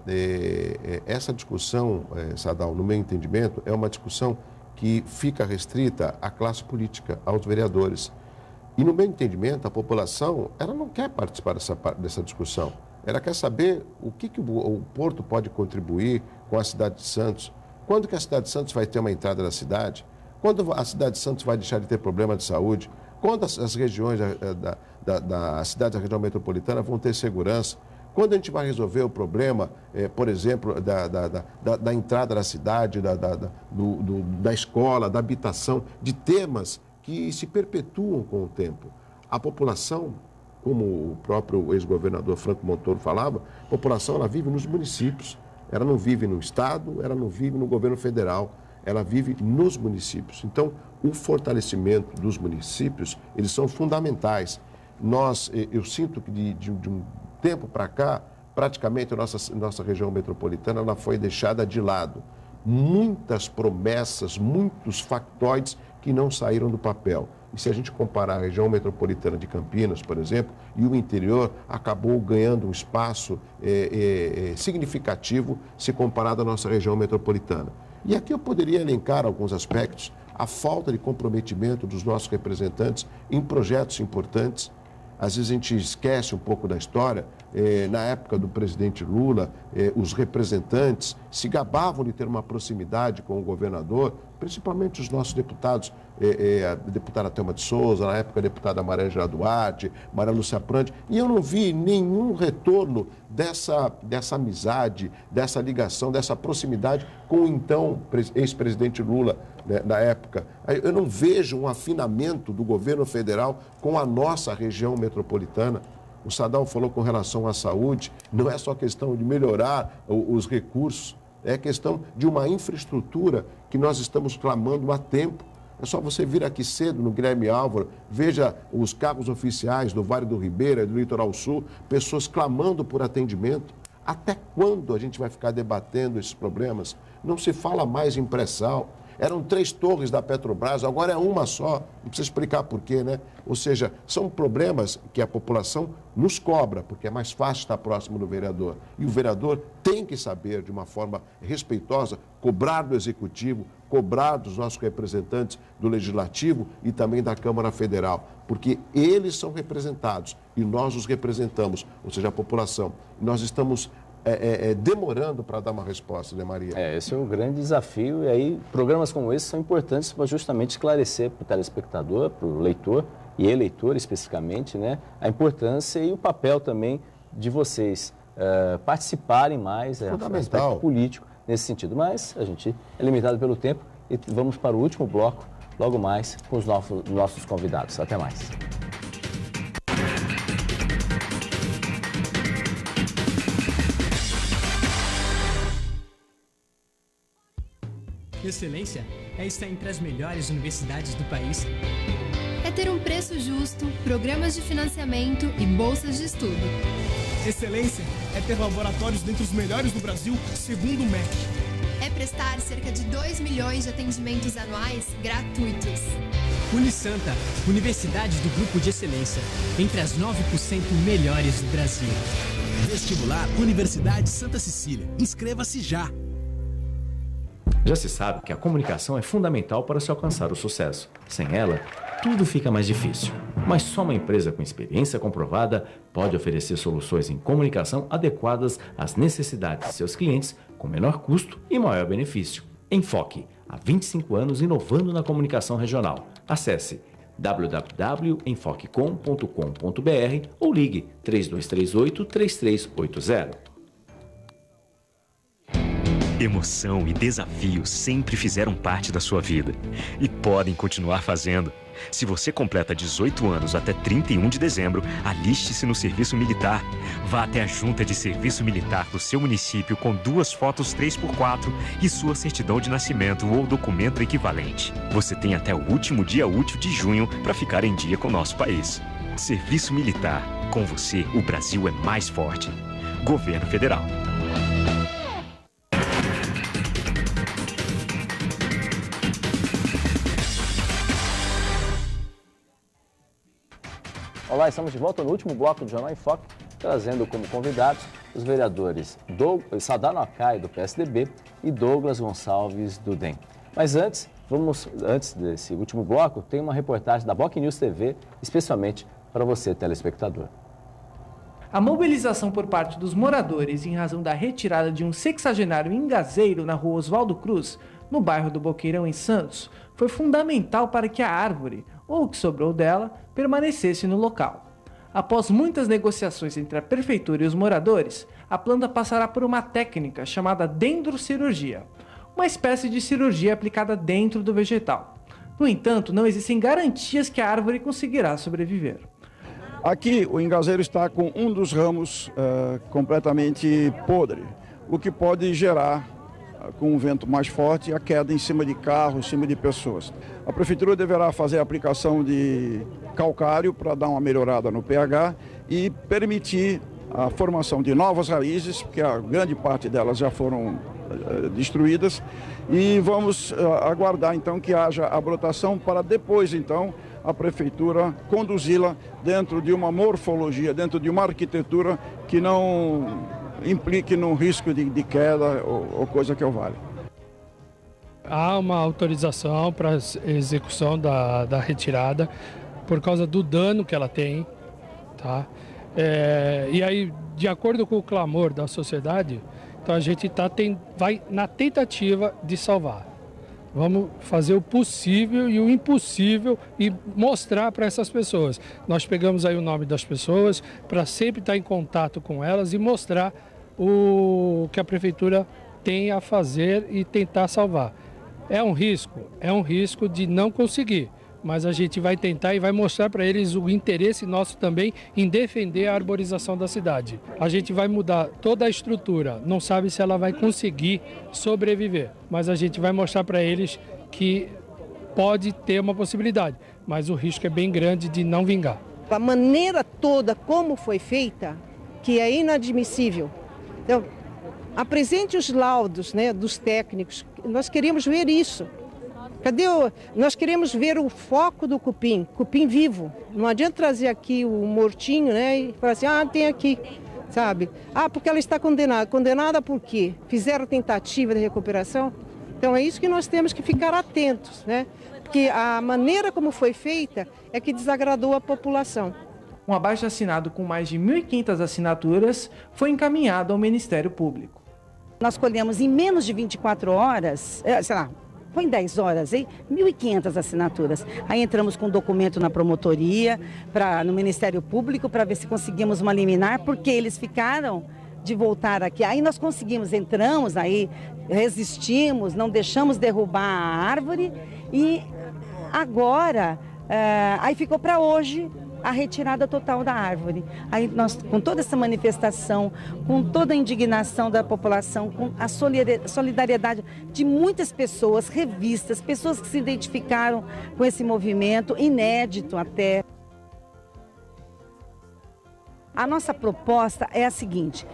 essa discussão, Sadal, no meu entendimento, é uma discussão que fica restrita à classe política, aos vereadores. E no meu entendimento, a população, ela não quer participar dessa discussão. Ela quer saber o que o Porto pode contribuir com a cidade de Santos. Quando que a cidade de Santos vai ter uma entrada na cidade? Quando a cidade de Santos vai deixar de ter problema de saúde? Quando as regiões da cidade da região metropolitana vão ter segurança? Quando a gente vai resolver o problema, por exemplo, da entrada na cidade, da escola, da habitação, de temas que se perpetuam com o tempo? A população, como o próprio ex-governador Franco Montoro falava, a população ela vive nos municípios. Ela não vive no Estado, ela não vive no governo federal, ela vive nos municípios. Então, o fortalecimento dos municípios, eles são fundamentais. Eu sinto que de um tempo para cá, praticamente a nossa região metropolitana ela foi deixada de lado. Muitas promessas, muitos factoides que não saíram do papel. E se a gente comparar a região metropolitana de Campinas, por exemplo, e o interior, acabou ganhando um espaço significativo se comparado à nossa região metropolitana. E aqui eu poderia elencar alguns aspectos: a falta de comprometimento dos nossos representantes em projetos importantes. Às vezes a gente esquece um pouco da história. Na época do presidente Lula, os representantes se gabavam de ter uma proximidade com o governador, principalmente os nossos deputados, a deputada Thelma de Souza, na época a deputada Maria Angela Duarte, Maria Lúcia Prandi, e eu não vi nenhum retorno dessa amizade, dessa ligação, dessa proximidade com o então ex-presidente Lula, né, na época. Eu não vejo um afinamento do governo federal com a nossa região metropolitana. O Sadal falou com relação à saúde, não é só questão de melhorar os recursos, é questão de uma infraestrutura que nós estamos clamando há tempo. É só você vir aqui cedo no Guilherme Álvaro, veja os cargos oficiais do Vale do Ribeira, do Litoral Sul, pessoas clamando por atendimento. Até quando a gente vai ficar debatendo esses problemas? Não se fala mais em pré-sal. Eram 3 torres da Petrobras, agora é uma só. Não precisa explicar por quê, né? Ou seja, são problemas que a população nos cobra, porque é mais fácil estar próximo do vereador. E o vereador tem que saber, de uma forma respeitosa, cobrar do Executivo, cobrar dos nossos representantes do Legislativo e também da Câmara Federal, porque eles são representados e nós os representamos, ou seja, a população. Nós estamos demorando para dar uma resposta, né, Maria? Esse é o grande desafio, e aí programas como esse são importantes para justamente esclarecer para o telespectador, para o leitor e eleitor especificamente, né, a importância e o papel também de vocês participarem mais, aspecto político nesse sentido. Mas a gente é limitado pelo tempo e vamos para o último bloco, logo mais, com os nossos convidados. Até mais. Excelência é estar entre as melhores universidades do país. É ter um preço justo, programas de financiamento e bolsas de estudo. Excelência é ter laboratórios dentre os melhores do Brasil, segundo o MEC. É prestar cerca de 2 milhões de atendimentos anuais gratuitos. Unisanta, Universidade do Grupo de Excelência, entre as 9% melhores do Brasil. Vestibular Universidade Santa Cecília. Inscreva-se já! Já se sabe que a comunicação é fundamental para se alcançar o sucesso. Sem ela, tudo fica mais difícil. Mas só uma empresa com experiência comprovada pode oferecer soluções em comunicação adequadas às necessidades de seus clientes, com menor custo e maior benefício. Enfoque, há 25 anos inovando na comunicação regional. Acesse www.enfoquecom.com.br ou ligue 3238-3380. Emoção e desafio sempre fizeram parte da sua vida e podem continuar fazendo. Se você completa 18 anos até 31 de dezembro, aliste-se no Serviço Militar. Vá até a Junta de Serviço Militar do seu município com 2 fotos 3x4 e sua certidão de nascimento ou documento equivalente. Você tem até o último dia útil de junho para ficar em dia com o nosso país. Serviço Militar. Com você, o Brasil é mais forte. Governo Federal. Olá, estamos de volta no último bloco do Jornal em Foque, trazendo como convidados os vereadores Sadal Nakai, do PSDB, e Douglas Gonçalves, do DEM. Mas antes desse último bloco, tem uma reportagem da Boc News TV, especialmente para você, telespectador. A mobilização por parte dos moradores em razão da retirada de um sexagenário engazeiro na rua Oswaldo Cruz, no bairro do Boqueirão, em Santos, foi fundamental para que a árvore, ou o que sobrou dela, permanecesse no local. Após muitas negociações entre a prefeitura e os moradores, a planta passará por uma técnica chamada dendrocirurgia, uma espécie de cirurgia aplicada dentro do vegetal. No entanto, não existem garantias que a árvore conseguirá sobreviver. Aqui o engazeiro está com um dos ramos completamente podre, o que pode gerar, com um vento mais forte, a queda em cima de carros, em cima de pessoas. A prefeitura deverá fazer a aplicação de calcário para dar uma melhorada no pH e permitir a formação de novas raízes, porque a grande parte delas já foram destruídas, e vamos aguardar então que haja a brotação para depois então a prefeitura conduzi-la dentro de uma morfologia, dentro de uma arquitetura que não implique num risco de queda ou coisa que o valha. Há uma autorização para a execução da retirada por causa do dano que ela tem, tá? E aí, de acordo com o clamor da sociedade, então a gente vai na tentativa de salvar. Vamos fazer o possível e o impossível e mostrar para essas pessoas. Nós pegamos aí o nome das pessoas para sempre estar em contato com elas e mostrar o que a prefeitura tem a fazer e tentar salvar. É um risco de não conseguir, mas a gente vai tentar e vai mostrar para eles o interesse nosso também em defender a arborização da cidade. A gente vai mudar toda a estrutura, não sabe se ela vai conseguir sobreviver, mas a gente vai mostrar para eles que pode ter uma possibilidade, mas o risco é bem grande de não vingar. A maneira toda como foi feita, que é inadmissível. Então, apresente os laudos, né, dos técnicos. Nós queremos ver isso. Nós queremos ver o foco do cupim vivo. Não adianta trazer aqui o mortinho, né, e falar assim, tem aqui, sabe? Porque ela está condenada. Condenada por quê? Fizeram tentativa de recuperação? Então é isso que nós temos que ficar atentos, né? Porque a maneira como foi feita é que desagradou a população. Um abaixo-assinado com mais de 1.500 assinaturas foi encaminhado ao Ministério Público. Nós colhemos em menos de 24 horas, foi em 10 horas, 1.500 assinaturas. Aí entramos com um documento na promotoria, no Ministério Público, para ver se conseguimos uma liminar, porque eles ficaram de voltar aqui. Aí nós conseguimos, entramos, aí resistimos, não deixamos derrubar a árvore e agora, aí ficou para hoje a retirada total da árvore. Aí nós, com toda essa manifestação, com toda a indignação da população, com a solidariedade de muitas pessoas, revistas, pessoas que se identificaram com esse movimento, inédito até. A nossa proposta é a seguinte,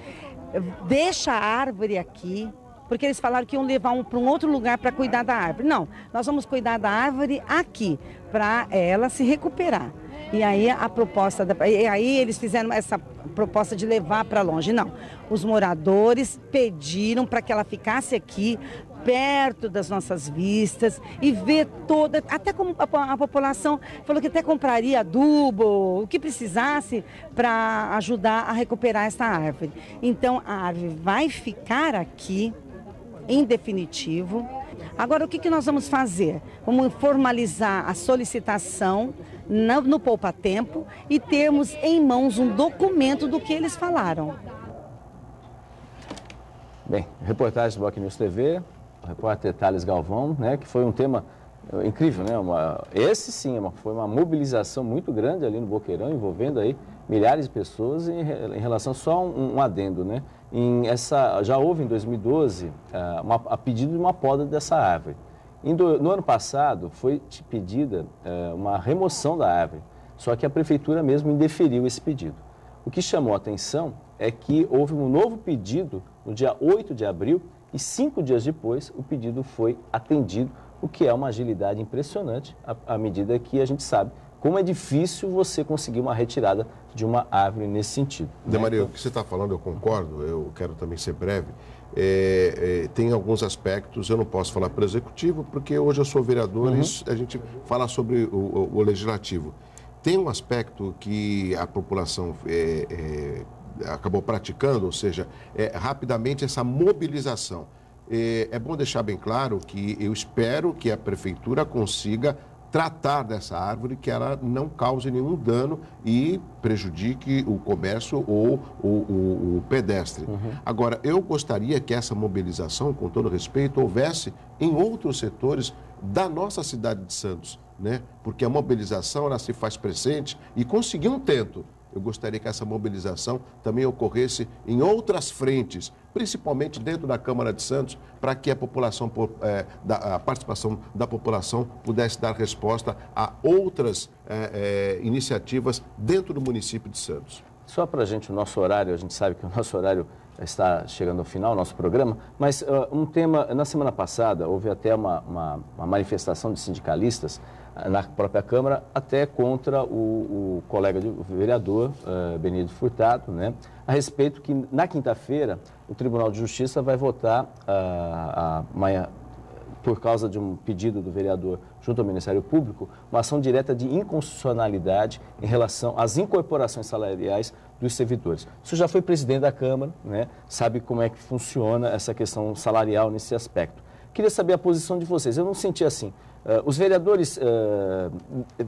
deixa a árvore aqui, porque eles falaram que iam levar para um outro lugar para cuidar da árvore. Não, nós vamos cuidar da árvore aqui, para ela se recuperar. E aí aí eles fizeram essa proposta de levar para longe. Não, os moradores pediram para que ela ficasse aqui, perto das nossas vistas e ver toda, até como a população falou que até compraria adubo, o que precisasse para ajudar a recuperar essa árvore. Então a árvore vai ficar aqui, em definitivo. Agora o que nós vamos fazer? Vamos formalizar a solicitação no poupa-tempo e termos em mãos um documento do que eles falaram. Bem, reportagem do BocNews TV, o repórter Thales Galvão, né, que foi um tema incrível, né? Esse sim, foi uma mobilização muito grande ali no Boqueirão, envolvendo aí milhares de pessoas em relação só um adendo, né? Já houve em 2012 a pedido de uma poda dessa árvore. No ano passado foi pedida uma remoção da árvore, só que a prefeitura mesmo indeferiu esse pedido. O que chamou a atenção é que houve um novo pedido no dia 8 de abril e 5 dias depois o pedido foi atendido, o que é uma agilidade impressionante à medida que a gente sabe como é difícil você conseguir uma retirada de uma árvore nesse sentido. Demaria, o que você está falando, eu concordo, eu quero também ser breve. Tem alguns aspectos, eu não posso falar para o Executivo, porque hoje eu sou vereador e a gente fala sobre o Legislativo. Tem um aspecto que a população acabou praticando, ou seja, rapidamente essa mobilização. É bom deixar bem claro que eu espero que a Prefeitura consiga tratar dessa árvore, que ela não cause nenhum dano e prejudique o comércio ou o pedestre. Agora, eu gostaria que essa mobilização, com todo respeito, houvesse em outros setores da nossa cidade de Santos, né? Porque a mobilização ela se faz presente e conseguir um tento. Eu gostaria que essa mobilização também ocorresse em outras frentes, principalmente dentro da Câmara de Santos, para que a população, a participação da população pudesse dar resposta a outras iniciativas dentro do município de Santos. Só para a gente, o nosso horário, a gente sabe que o nosso horário está chegando ao final, nosso programa, mas um tema, na semana passada, houve até uma manifestação de sindicalistas na própria Câmara, até contra o colega o vereador Benito Furtado, né, a respeito que, na quinta-feira, o Tribunal de Justiça vai votar por causa de um pedido do vereador junto ao Ministério Público, uma ação direta de inconstitucionalidade em relação às incorporações salariais dos servidores. Isso já foi presidente da Câmara, né? Sabe como é que funciona essa questão salarial nesse aspecto. Queria saber a posição de vocês. Eu não senti assim. Os vereadores,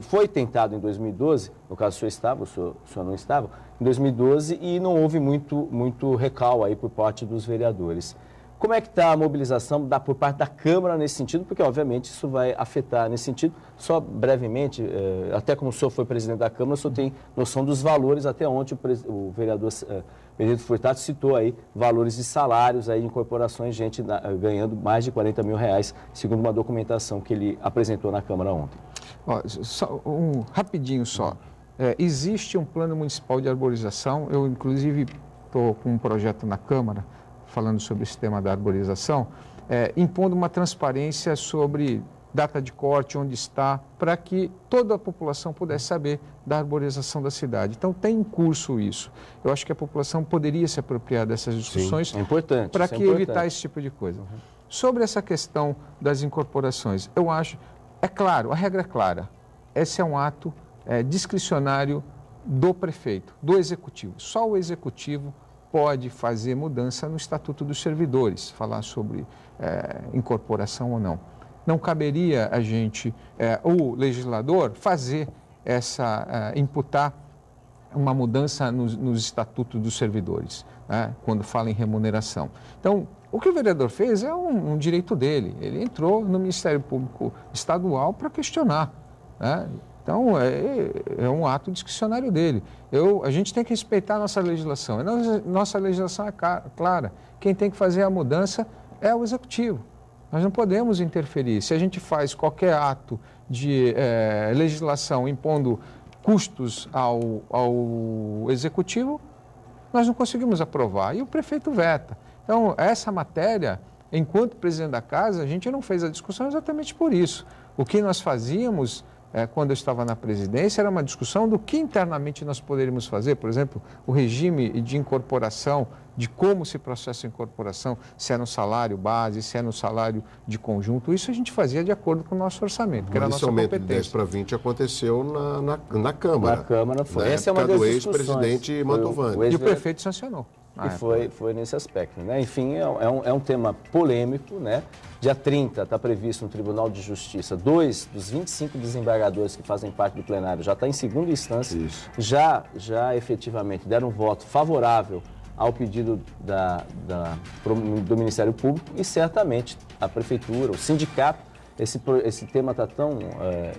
foi tentado em 2012, no caso o senhor estava, o senhor não estava, em 2012, e não houve muito recal aí por parte dos vereadores. Como é que está a mobilização por parte da Câmara nesse sentido? Porque, obviamente, isso vai afetar nesse sentido. Só brevemente, até como o senhor foi presidente da Câmara, o senhor tem noção dos valores até onde o vereador Benito Furtado citou aí valores de salários, aí, de incorporações, gente ganhando mais de R$40 mil, segundo uma documentação que ele apresentou na Câmara ontem. Rapidinho só. Existe um plano municipal de arborização. Eu, inclusive, estou com um projeto na Câmara falando sobre esse tema da arborização, impondo uma transparência sobre data de corte, onde está, para que toda a população pudesse saber da arborização da cidade. Então, tem em curso isso. Eu acho que a população poderia se apropriar dessas discussões. Sim, é importante. Para que evitar esse tipo de coisa. Sobre essa questão das incorporações, eu acho, é claro, a regra é clara. Esse é um ato discricionário do prefeito, do executivo. Só o executivo pode fazer mudança no Estatuto dos Servidores, falar sobre incorporação ou não. Não caberia a gente, o legislador, fazer imputar uma mudança nos Estatutos dos Servidores, né, quando fala em remuneração. Então, o que o vereador fez é um direito dele. Ele entrou no Ministério Público Estadual para questionar, né? Então, é um ato discricionário dele. A gente tem que respeitar a nossa legislação. Nossa legislação é clara. Quem tem que fazer a mudança é o executivo. Nós não podemos interferir. Se a gente faz qualquer ato de legislação impondo custos ao executivo, nós não conseguimos aprovar. E o prefeito veta. Então, essa matéria, enquanto presidente da casa, a gente não fez a discussão exatamente por isso. O que nós fazíamos quando eu estava na presidência, era uma discussão do que internamente nós poderíamos fazer, por exemplo, o regime de incorporação, de como se processa a incorporação, se é no salário base, se é no salário de conjunto, isso a gente fazia de acordo com o nosso orçamento, que era a nossa competência. Esse aumento de 10 para 20 aconteceu na Câmara. Na Câmara foi. Na Essa é uma época das do ex-presidente Mantovani. E o prefeito sancionou. E foi nesse aspecto, né? Enfim, é um tema polêmico, né? Dia 30 está previsto no Tribunal de Justiça, 2 dos 25 desembargadores que fazem parte do plenário já está em segunda instância, já efetivamente deram um voto favorável ao pedido do Ministério Público e certamente a Prefeitura, o sindicato, esse tema está tão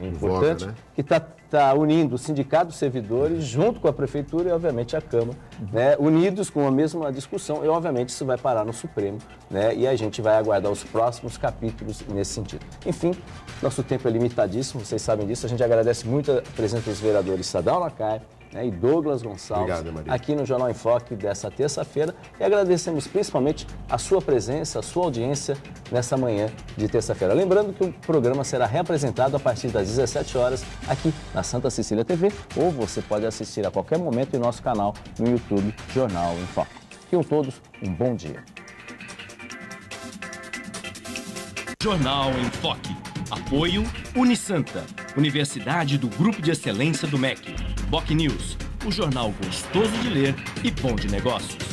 importante, né? Que está unindo o sindicato dos servidores junto com a Prefeitura e, obviamente, a Câmara, né? Unidos com a mesma discussão e, obviamente, isso vai parar no Supremo, né? E a gente vai aguardar os próximos capítulos nesse sentido. Enfim, nosso tempo é limitadíssimo, vocês sabem disso. A gente agradece muito a presença dos vereadores Sadal Lacaille, né, e Douglas Gonçalves. Obrigado, Maria. Aqui no Jornal em Foque dessa terça-feira e agradecemos principalmente a sua presença, a sua audiência nessa manhã de terça-feira. Lembrando que o programa será reapresentado a partir das 17 horas aqui na Santa Cecília TV ou você pode assistir a qualquer momento em nosso canal no YouTube Jornal em Foque. Tenham todos um bom dia. Jornal em Foque. Apoio Unisanta, Universidade do Grupo de Excelência do MEC. Boc News, o jornal gostoso de ler e bom de negócios.